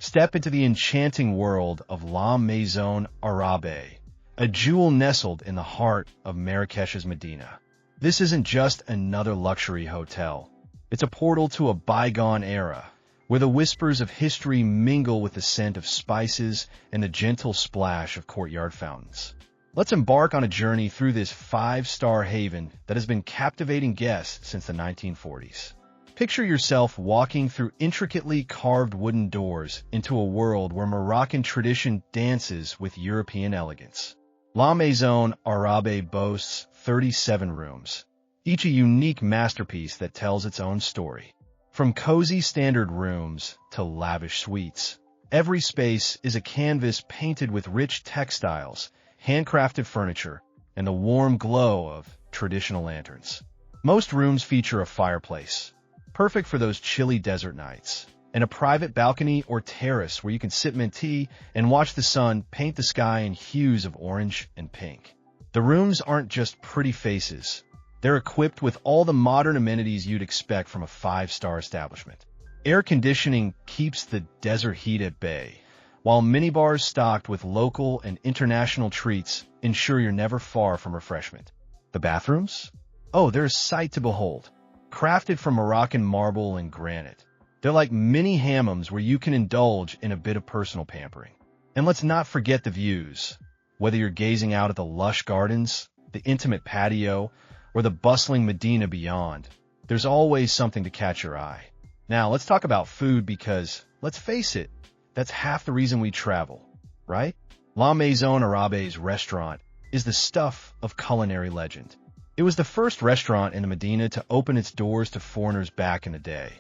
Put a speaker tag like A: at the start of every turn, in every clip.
A: Step into the enchanting world of La Maison Arabe, a jewel nestled in the heart of Marrakech's Medina. This isn't just another luxury hotel. It's a portal to a bygone era, where the whispers of history mingle with the scent of spices and the gentle splash of courtyard fountains. Let's embark on a journey through this five-star haven that has been captivating guests since the 1940s. Picture yourself walking through intricately carved wooden doors into a world where Moroccan tradition dances with European elegance. La Maison Arabe boasts 37 rooms, each a unique masterpiece that tells its own story. From cozy standard rooms to lavish suites, every space is a canvas painted with rich textiles, handcrafted furniture, and the warm glow of traditional lanterns. Most rooms feature a fireplace, perfect for those chilly desert nights, and a private balcony or terrace where you can sip mint tea and watch the sun paint the sky in hues of orange and pink. The rooms aren't just pretty faces. They're equipped with all the modern amenities you'd expect from a five-star establishment. Air conditioning keeps the desert heat at bay, while minibars stocked with local and international treats ensure you're never far from refreshment. The bathrooms? Oh, they're a sight to behold. Crafted from Moroccan marble and granite, they're like mini hammams where you can indulge in a bit of personal pampering. And let's not forget the views. Whether you're gazing out at the lush gardens, the intimate patio, or the bustling Medina beyond, there's always something to catch your eye. Now, let's talk about food because, let's face it, that's half the reason we travel, right? La Maison Arabe's restaurant is the stuff of culinary legend. It was the first restaurant in the Medina to open its doors to foreigners back in the day,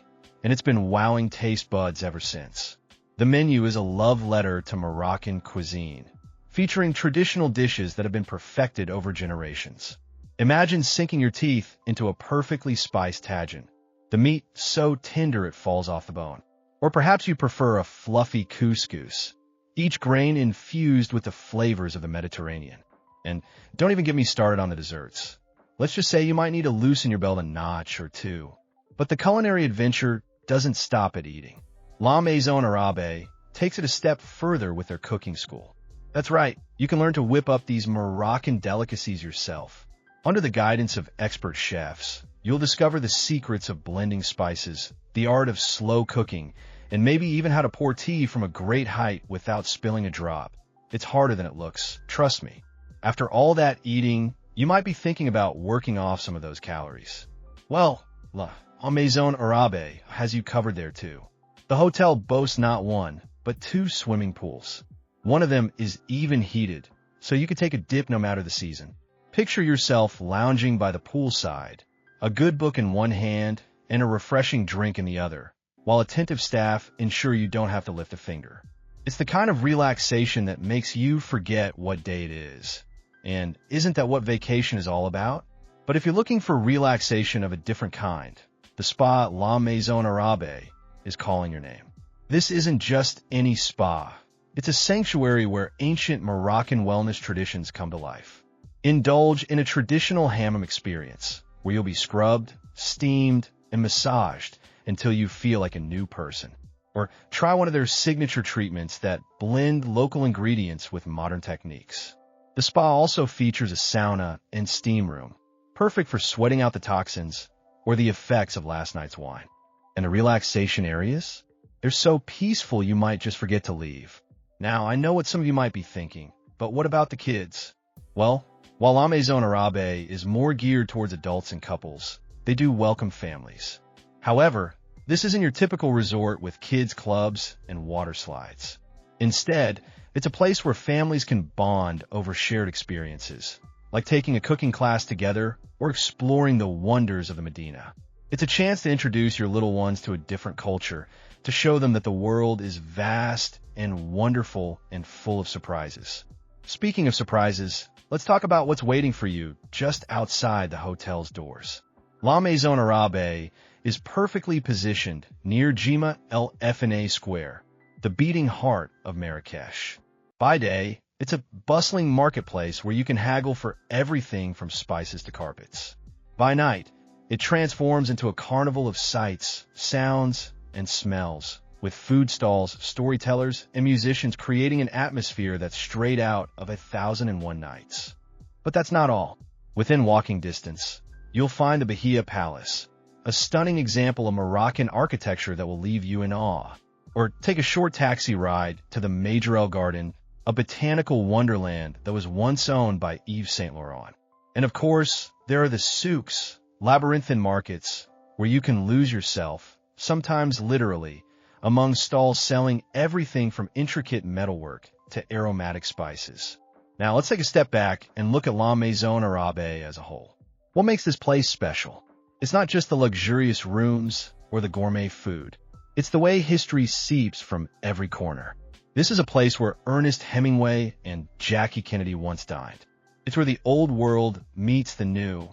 A: and it's been wowing taste buds ever since. The menu is a love letter to Moroccan cuisine, featuring traditional dishes that have been perfected over generations. Imagine sinking your teeth into a perfectly spiced tagine, the meat so tender it falls off the bone. Or perhaps you prefer a fluffy couscous, each grain infused with the flavors of the Mediterranean. And don't even get me started on the desserts. Let's just say you might need to loosen your belt a notch or two. But the culinary adventure doesn't stop at eating. La Maison Arabe takes it a step further with their cooking school. That's right, you can learn to whip up these Moroccan delicacies yourself. Under the guidance of expert chefs, you'll discover the secrets of blending spices, the art of slow cooking, and maybe even how to pour tea from a great height without spilling a drop. It's harder than it looks, trust me. After all that eating, you might be thinking about working off some of those calories. Well, La Maison Arabe has you covered there too. The hotel boasts not one, but two swimming pools. One of them is even heated, so you can take a dip no matter the season. Picture yourself lounging by the poolside, a good book in one hand and a refreshing drink in the other, while attentive staff ensure you don't have to lift a finger. It's the kind of relaxation that makes you forget what day it is. And isn't that what vacation is all about? But if you're looking for relaxation of a different kind, the spa at La Maison Arabe is calling your name. This isn't just any spa. It's a sanctuary where ancient Moroccan wellness traditions come to life. Indulge in a traditional hammam experience, where you'll be scrubbed, steamed, and massaged until you feel like a new person. Or try one of their signature treatments that blend local ingredients with modern techniques. The spa also features a sauna and steam room, perfect for sweating out the toxins or the effects of last night's wine. And the relaxation areas? They're so peaceful you might just forget to leave. Now, I know what some of you might be thinking, but what about the kids? Well, while La Maison Arabe is more geared towards adults and couples, they do welcome families. However, this isn't your typical resort with kids' clubs and water slides. Instead, it's a place where families can bond over shared experiences, like taking a cooking class together or exploring the wonders of the Medina. It's a chance to introduce your little ones to a different culture, to show them that the world is vast and wonderful and full of surprises. Speaking of surprises, let's talk about what's waiting for you just outside the hotel's doors. La Maison Arabe is perfectly positioned near Jemaa el Fna Square, the beating heart of Marrakech. By day, it's a bustling marketplace where you can haggle for everything from spices to carpets. By night, it transforms into a carnival of sights, sounds, and smells, with food stalls, storytellers, and musicians creating an atmosphere that's straight out of 1001 Nights. But that's not all. Within walking distance, you'll find the Bahia Palace, a stunning example of Moroccan architecture that will leave you in awe. Or take a short taxi ride to the Majorelle Garden, a botanical wonderland that was once owned by Yves Saint Laurent. And of course, there are the souks, labyrinthine markets, where you can lose yourself, sometimes literally, among stalls selling everything from intricate metalwork to aromatic spices. Now let's take a step back and look at La Maison Arabe as a whole. What makes this place special? It's not just the luxurious rooms or the gourmet food. It's the way history seeps from every corner. This is a place where Ernest Hemingway and Jackie Kennedy once dined. It's where the old world meets the new,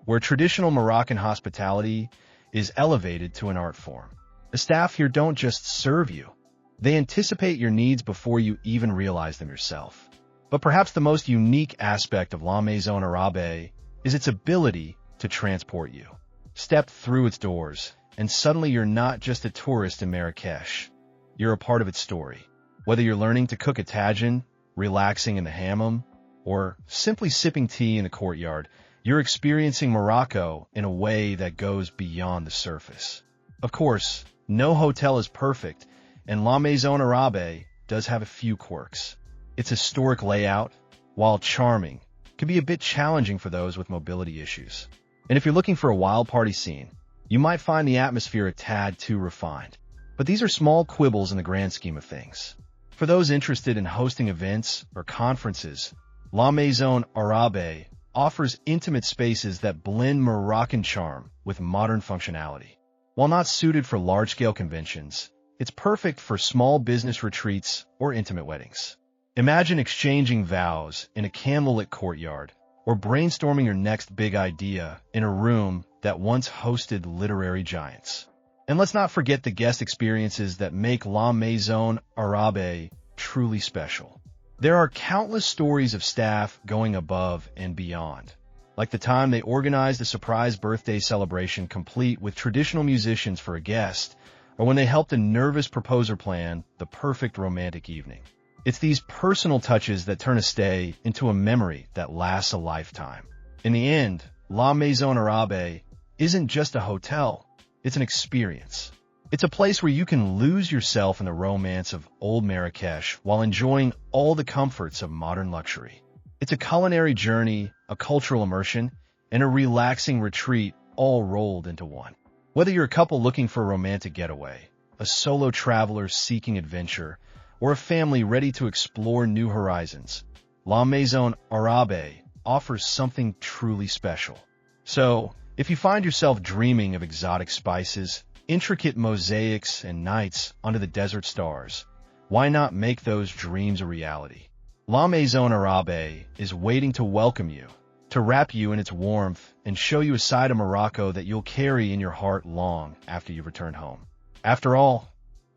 A: where traditional Moroccan hospitality is elevated to an art form. The staff here don't just serve you. They anticipate your needs before you even realize them yourself. But perhaps the most unique aspect of La Maison Arabe is its ability to transport you. Step through its doors, and suddenly you're not just a tourist in Marrakech. You're a part of its story. Whether you're learning to cook a tagine, relaxing in the hammam, or simply sipping tea in the courtyard, you're experiencing Morocco in a way that goes beyond the surface. Of course, no hotel is perfect, and La Maison Arabe does have a few quirks. Its historic layout, while charming, can be a bit challenging for those with mobility issues. And if you're looking for a wild party scene, you might find the atmosphere a tad too refined. But these are small quibbles in the grand scheme of things. For those interested in hosting events or conferences, La Maison Arabe offers intimate spaces that blend Moroccan charm with modern functionality. While not suited for large-scale conventions, it's perfect for small business retreats or intimate weddings. Imagine exchanging vows in a candlelit courtyard, or brainstorming your next big idea in a room that once hosted literary giants. And let's not forget the guest experiences that make La Maison Arabe truly special. There are countless stories of staff going above and beyond, like the time they organized a surprise birthday celebration complete with traditional musicians for a guest, or when they helped a nervous proposer plan the perfect romantic evening. It's these personal touches that turn a stay into a memory that lasts a lifetime. In the end, La Maison Arabe isn't just a hotel, it's an experience. It's a place where you can lose yourself in the romance of old Marrakech while enjoying all the comforts of modern luxury. It's a culinary journey, a cultural immersion, and a relaxing retreat all rolled into one. Whether you're a couple looking for a romantic getaway, a solo traveler seeking adventure, or a family ready to explore new horizons, La Maison Arabe offers something truly special. So, if you find yourself dreaming of exotic spices, intricate mosaics, and nights under the desert stars, why not make those dreams a reality? La Maison Arabe is waiting to welcome you, to wrap you in its warmth and show you a side of Morocco that you'll carry in your heart long after you've returned home. After all,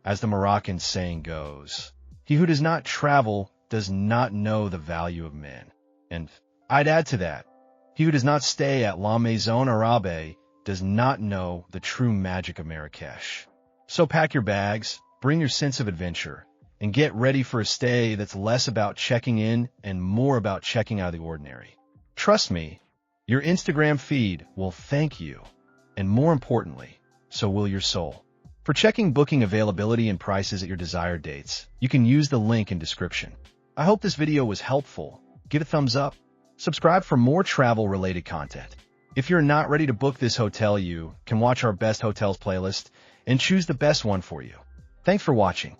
A: as the Moroccan saying goes, he who does not travel does not know the value of men. And I'd add to that, he who does not stay at La Maison Arabe does not know the true magic of Marrakech. So pack your bags, bring your sense of adventure, and get ready for a stay that's less about checking in and more about checking out of the ordinary. Trust me, your Instagram feed will thank you, and more importantly, so will your soul. For checking booking availability and prices at your desired dates, you can use the link in description. I hope this video was helpful. Give it a thumbs up. Subscribe for more travel-related content. If you're not ready to book this hotel, you can watch our best hotels playlist and choose the best one for you. Thanks for watching.